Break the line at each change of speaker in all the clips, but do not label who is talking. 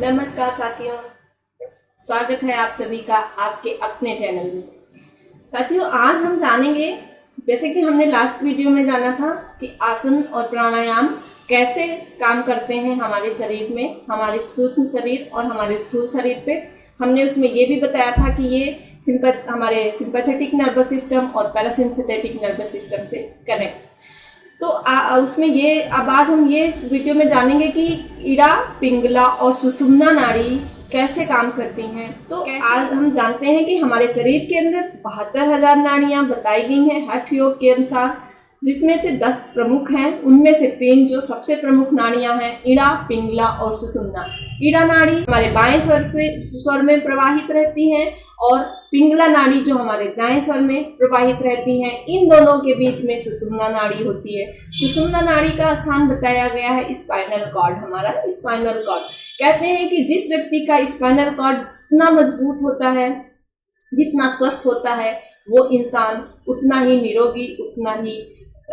नमस्कार साथियों, स्वागत है आप सभी का आपके अपने चैनल में। साथियों, आज हम जानेंगे, जैसे कि हमने लास्ट वीडियो में जाना था कि आसन और प्राणायाम कैसे काम करते हैं हमारे शरीर में, हमारे सूक्ष्म शरीर और हमारे स्थूल शरीर पे। हमने उसमें ये भी बताया था कि ये हमारे सिंपैथेटिक नर्वस सिस्टम और पैरासिम्पैथेटिक नर्वस सिस्टम से कनेक्ट। तो उसमें अब आज हम ये वीडियो में जानेंगे कि इड़ा, पिंगला और सुषुम्ना नाड़ी कैसे काम करती हैं। तो आज हम जानते हैं कि हमारे शरीर के अंदर 72,000 नाड़ियां बताई गई हैं हठ योग के अनुसार, जिसमें से 10 प्रमुख हैं। उनमें से 3 जो सबसे प्रमुख नाड़ियां हैं, इड़ा, पिंगला और सुषुम्ना। इड़ा नाड़ी हमारे बाएं स्वर में प्रवाहित रहती हैं और पिंगला नाड़ी जो हमारे दाएं स्वर में प्रवाहित रहती हैं। इन दोनों के बीच में सुषुम्ना नाड़ी होती है। सुषुम्ना नाड़ी का स्थान बताया गया है स्पाइनल कॉर्ड। हमारा स्पाइनल कॉर्ड, कहते हैं कि जिस व्यक्ति का स्पाइनल कॉर्ड जितना मजबूत होता है, जितना स्वस्थ होता है, वो इंसान उतना ही निरोगी, उतना ही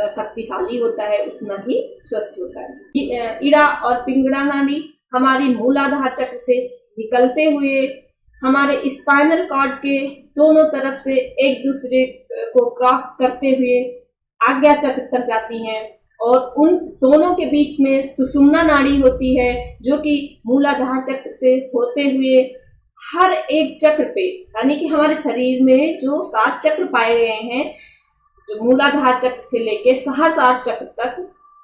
शक्तिशाली होता है, उतना ही स्वस्थ होता है। इड़ा और पिंगला नाड़ी हमारी मूलाधार चक्र से निकलते हुए हमारे स्पाइनल कॉर्ड के दोनों तरफ से एक दूसरे को क्रॉस करते हुए आज्ञा चक्र तक जाती हैं और उन दोनों के बीच में सुषुम्ना नाड़ी होती है, जो कि मूलाधार चक्र से होते हुए हर एक चक्र पे, यानी कि हमारे शरीर में जो 7 चक्र पाए गए हैं, जो मूलाधार चक्र से लेके सहस्रार चक्र तक,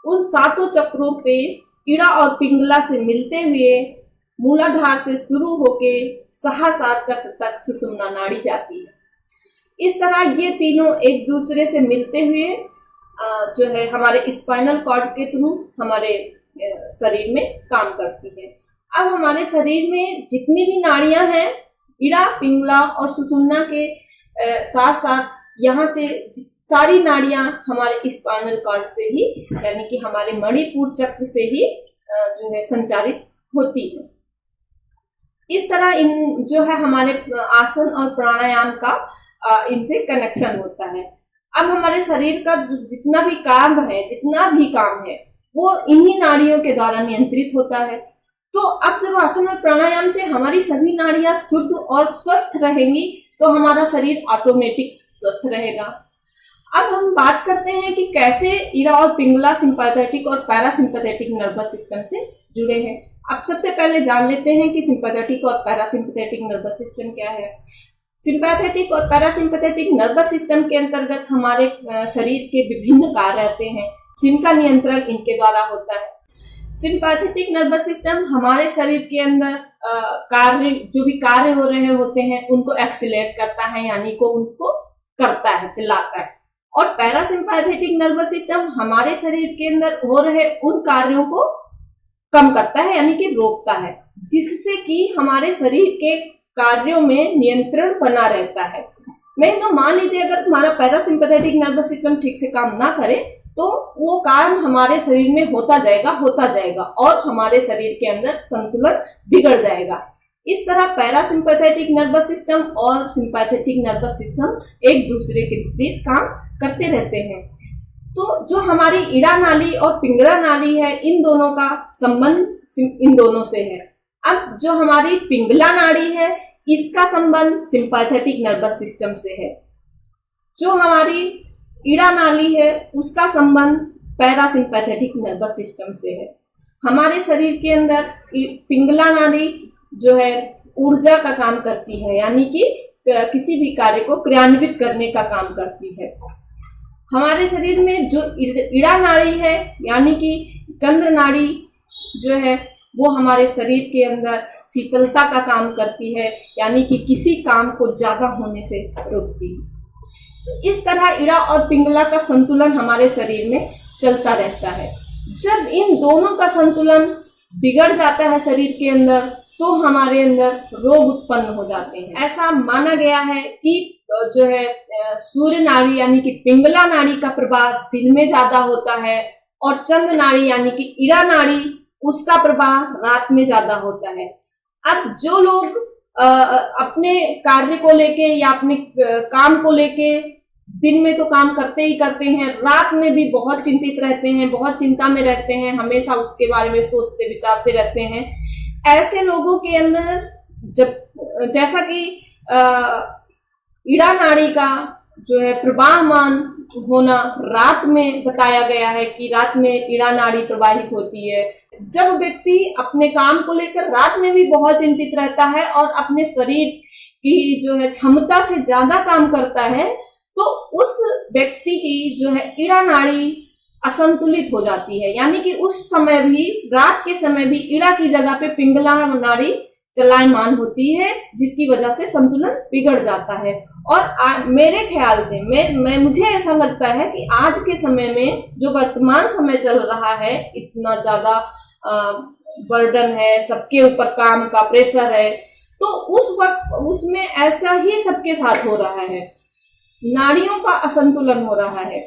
उन 7 चक्रों पे इड़ा और पिंगला से मिलते हुए मूलाधार से शुरू होके सहस्रार चक्र तक सुषुम्ना नाड़ी जाती है। इस तरह ये तीनों एक दूसरे से मिलते हुए जो है हमारे स्पाइनल कॉर्ड के थ्रू हमारे शरीर में काम करती है। अब हमारे शरीर में जितनी भी नाड़ियां हैं, इड़ा, पिंगला और सुषुम्ना के साथ साथ यहाँ से सारी नाड़ियां हमारे स्पाइनल कॉर्ड से ही, यानी कि हमारे मणिपुर चक्र से ही जो है संचालित होती है। इस तरह इन जो है हमारे आसन और प्राणायाम का इनसे कनेक्शन होता है। अब हमारे शरीर का जितना भी काम है वो इन्हीं नाड़ियों के द्वारा नियंत्रित होता है। तो अब जब आसन और प्राणायाम से हमारी सभी नाड़ियां शुद्ध और स्वस्थ रहेंगी तो हमारा शरीर ऑटोमेटिक स्वस्थ रहेगा। अब हम बात करते हैं कि कैसे इड़ा और पिंगला सिंपैथेटिक और पैरासिम्पैथेटिक नर्वस सिस्टम से जुड़े हैं। अब सबसे पहले जान लेते हैं कि सिंपैथेटिक और पैरासिम्पैथेटिक नर्वस सिस्टम क्या है। सिंपैथेटिक और पैरासिम्पैथेटिक नर्वस सिस्टम के अंतर्गत हमारे शरीर के विभिन्न कार्य रहते हैं, जिनका नियंत्रण इनके द्वारा होता है। सिंपैथेटिक नर्वस सिस्टम हमारे शरीर के अंदर जो भी कार्य हो रहे होते हैं उनको एक्सीलरेट करता है, यानी को उनको करता है, चलाता है। और पैरासिम्पैथेटिक नर्वस सिस्टम हमारे शरीर के अंदर हो रहे उन कार्यों को कम करता है, यानी कि रोकता है, जिससे कि हमारे शरीर के कार्यों में नियंत्रण बना रहता है। नहीं तो मान लीजिए अगर हमारा पैरासिम्पैथेटिक नर्वस सिस्टम ठीक से काम ना करे तो वो काम हमारे शरीर में होता जाएगा और हमारे शरीर के अंदर संतुलन बिगड़ जाएगा। इस तरह पैरासिम्पैथेटिक नर्वस सिस्टम और सिंपैथेटिक नर्वस सिस्टम एक दूसरे के विपरीत काम करते रहते हैं। तो जो हमारी इड़ा नाली और पिंगला नाली है, इन दोनों का संबंध इन दोनों से है। अब जो हमारी पिंगला नाड़ी है, इसका संबंध सिंपैथेटिक नर्वस सिस्टम से है। जो हमारी इड़ा नाली है, उसका संबंध पैरासिम्पैथेटिक नर्वस सिस्टम से है। हमारे शरीर के अंदर पिंगला नाड़ी जो है ऊर्जा का काम करती है, यानी कि किसी भी कार्य को क्रियान्वित करने का काम करती है। हमारे शरीर में जो इड़ा नाड़ी है, यानी कि चंद्र नाड़ी जो है, वो हमारे शरीर के अंदर शीतलता का काम करती है, यानी कि किसी काम को ज्यादा होने से रोकती है। तो इस तरह इड़ा और पिंगला का संतुलन हमारे शरीर में चलता रहता है। जब इन दोनों का संतुलन बिगड़ जाता है शरीर के अंदर, तो हमारे अंदर रोग उत्पन्न हो जाते हैं। ऐसा माना गया है कि जो है सूर्य नाड़ी यानी कि पिंगला नाड़ी का प्रभाव दिन में ज्यादा होता है और चंद्र नाड़ी यानी कि इड़ा नाड़ी, उसका प्रभाव रात में ज्यादा होता है। अब जो लोग अपने कार्य को लेके या अपने काम को लेके दिन में तो काम करते ही करते हैं, रात में भी बहुत चिंतित रहते हैं, बहुत चिंता में रहते हैं, हमेशा उसके बारे में सोचते विचारते रहते हैं, ऐसे लोगों के अंदर जब जैसा कि ईड़ा नाड़ी का जो है प्रवाहमान होना रात में बताया गया है कि रात में ईड़ा नाड़ी प्रवाहित होती है। जब व्यक्ति अपने काम को लेकर रात में भी बहुत चिंतित रहता है और अपने शरीर की जो है क्षमता से ज्यादा काम करता है, तो उस व्यक्ति की जो है ईड़ा नाड़ी असंतुलित हो जाती है। यानी कि उस समय भी, रात के समय भी ईड़ा की जगह पे पिंगला नाड़ी चलायमान होती है, जिसकी वजह से संतुलन बिगड़ जाता है। और मेरे ख्याल से मुझे ऐसा लगता है कि आज के समय में जो वर्तमान समय चल रहा है, इतना ज्यादा बर्डन है, सबके ऊपर काम का प्रेशर है, तो उस वक्त उसमें ऐसा ही सबके साथ हो रहा है, नाड़ियों का असंतुलन हो रहा है।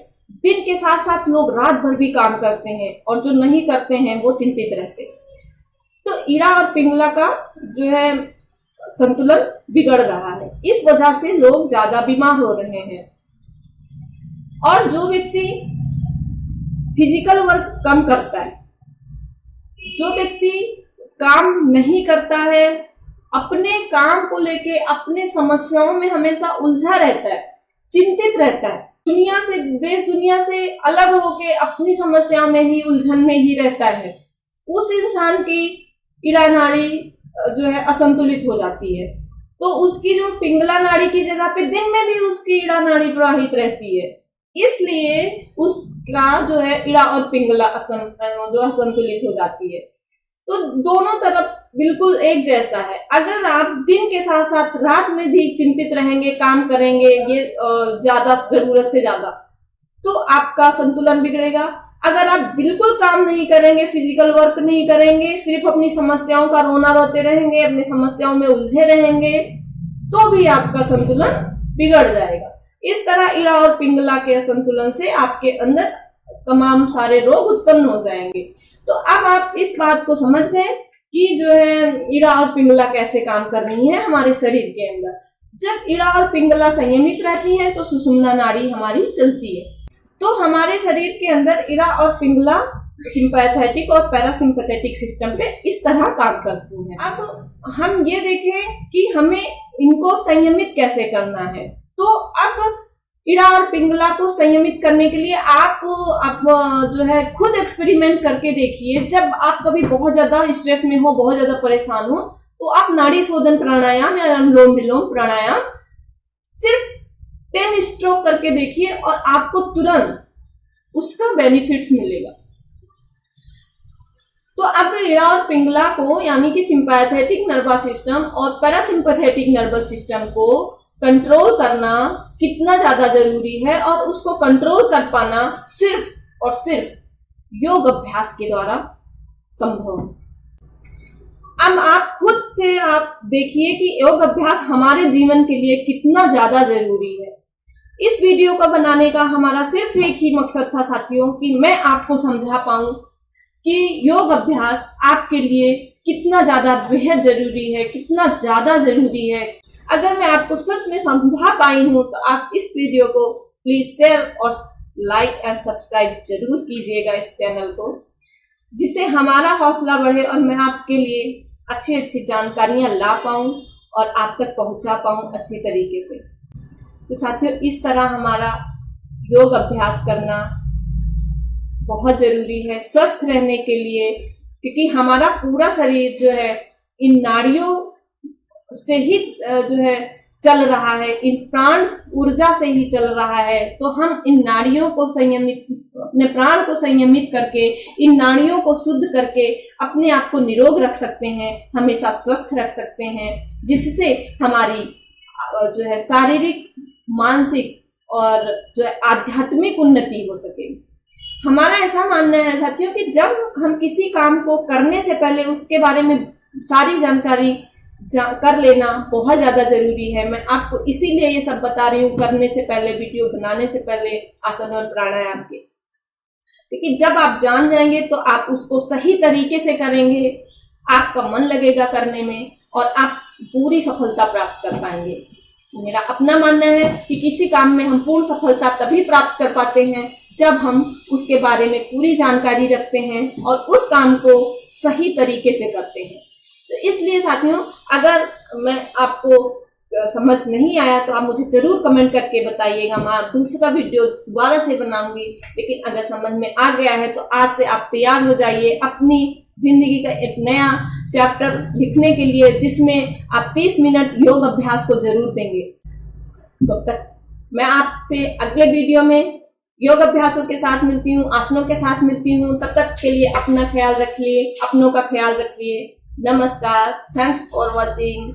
दिन के साथ साथ लोग रात भर भी काम करते हैं और जो नहीं करते हैं वो चिंतित रहते हैं। तो ईड़ा और पिंगला का जो है संतुलन बिगड़ रहा है, इस वजह से लोग ज्यादा बीमार हो रहे हैं। और जो व्यक्ति फिजिकल वर्क कम करता है, जो व्यक्ति काम नहीं करता है, अपने काम को लेके अपने समस्याओं में हमेशा उलझा रहता है, चिंतित रहता है, दुनिया से, देश दुनिया से अलग होके अपनी समस्या में ही, उलझन में ही रहता है, उस इंसान की ईड़ा नाड़ी जो है असंतुलित हो जाती है। तो उसकी जो पिंगला नाड़ी की जगह पे दिन में भी उसकी ईड़ा नाड़ी प्रवाहित रहती है, इसलिए उसका जो है ईड़ा और पिंगला जो असंतुलित हो जाती है। तो दोनों तरफ बिल्कुल एक जैसा है। अगर आप दिन के साथ साथ रात में भी चिंतित रहेंगे, काम करेंगे ये ज्यादा, जरूरत से ज्यादा, तो आपका संतुलन बिगड़ेगा। अगर आप बिल्कुल काम नहीं करेंगे, फिजिकल वर्क नहीं करेंगे, सिर्फ अपनी समस्याओं का रोना रोते रहेंगे, अपनी समस्याओं में उलझे रहेंगे, तो भी आपका संतुलन बिगड़ जाएगा। इस तरह ईड़ा और पिंगला के असंतुलन से आपके अंदर तमाम सारे रोग उत्पन्न हो जाएंगे। तो अब आप इस बात को समझ गए कि जो है ईड़ा और पिंगला कैसे काम कर रही है हमारे शरीर के अंदर। जब ईड़ा और पिंगला संयमित रहती है तो सुषुम्ना नाड़ी हमारी चलती है। तो हमारे शरीर के अंदर ईड़ा और पिंगला सिंपैथेटिक और पैरासिम्पैथेटिक सिस्टम पे इस तरह काम करती हैं। अब हम ये देखें कि हमें इनको संयमित कैसे करना है। तो अब ईड़ा और पिंगला को संयमित करने के लिए आप जो है खुद एक्सपेरिमेंट करके देखिए। जब आप कभी बहुत ज्यादा स्ट्रेस में हो, बहुत ज्यादा परेशान हो, तो आप नाड़ी शोधन प्राणायाम या अनुलोम विलोम प्राणायाम सिर्फ 10 स्ट्रोक करके देखिए और आपको तुरंत उसका बेनिफिट्स मिलेगा। तो अब ईड़ा और पिंगला को, यानी कि सिंपैथेटिक नर्वस सिस्टम और पैरासिम्पैथेटिक नर्वस सिस्टम को कंट्रोल करना कितना ज्यादा जरूरी है, और उसको कंट्रोल कर पाना सिर्फ और सिर्फ योग अभ्यास के द्वारा संभव है। अब आप खुद से आप देखिए कि योग अभ्यास हमारे जीवन के लिए कितना ज्यादा जरूरी है। इस वीडियो को बनाने का हमारा सिर्फ एक ही मकसद था साथियों, कि मैं आपको समझा पाऊं कि योग अभ्यास आपके लिए कितना ज्यादा बेहद जरूरी है, कितना ज्यादा जरूरी है। अगर मैं आपको सच में समझा पाई हूं तो आप इस वीडियो को प्लीज शेयर और लाइक एंड सब्सक्राइब जरूर कीजिएगा इस चैनल को, जिससे हमारा हौसला बढ़े और मैं आपके लिए अच्छी अच्छी जानकारियां ला पाऊं और आप तक पहुंचा पाऊं अच्छी तरीके से। तो साथियों, इस तरह हमारा योग अभ्यास करना बहुत जरूरी है स्वस्थ रहने के लिए, क्योंकि हमारा पूरा शरीर जो है इन नाड़ियों से ही जो है चल रहा है, इन प्राण ऊर्जा से ही चल रहा है। तो हम इन नाड़ियों को संयमित, अपने प्राण को संयमित करके, इन नाड़ियों को शुद्ध करके अपने आप को निरोग रख सकते हैं, हमेशा स्वस्थ रख सकते हैं, जिससे हमारी जो है शारीरिक, मानसिक और जो है आध्यात्मिक उन्नति हो सके। हमारा ऐसा मानना है साथियों कि जब हम किसी काम को करने से पहले उसके बारे में सारी जानकारी कर लेना बहुत ज्यादा जरूरी है। मैं आपको इसीलिए ये सब बता रही हूँ, करने से पहले, वीडियो बनाने से पहले, आसन और प्राणायाम के, क्योंकि जब आप जान जाएंगे तो आप उसको सही तरीके से करेंगे, आपका मन लगेगा करने में और आप पूरी सफलता प्राप्त कर पाएंगे। मेरा अपना मानना है कि किसी काम में हम पूर्ण सफलता तभी प्राप्त कर पाते हैं जब हम उसके बारे में पूरी जानकारी रखते हैं और उस काम को सही तरीके से करते हैं। तो इसलिए साथियों, अगर मैं आपको समझ नहीं आया तो आप मुझे जरूर कमेंट करके बताइएगा, मैं दूसरा वीडियो दोबारा से बनाऊंगी। लेकिन अगर समझ में आ गया है तो आज से आप तैयार हो जाइए अपनी जिंदगी का एक नया चैप्टर लिखने के लिए, जिसमें आप 30 मिनट योग अभ्यास को जरूर देंगे। तो तब तक मैं आपसे अगले वीडियो में योग अभ्यासों के साथ मिलती हूँ, आसनों के साथ मिलती हूँ। तब तक के लिए अपना ख्याल रखिए, अपनों का ख्याल रखिए। नमस्कार, थैंक्स फॉर वॉचिंग।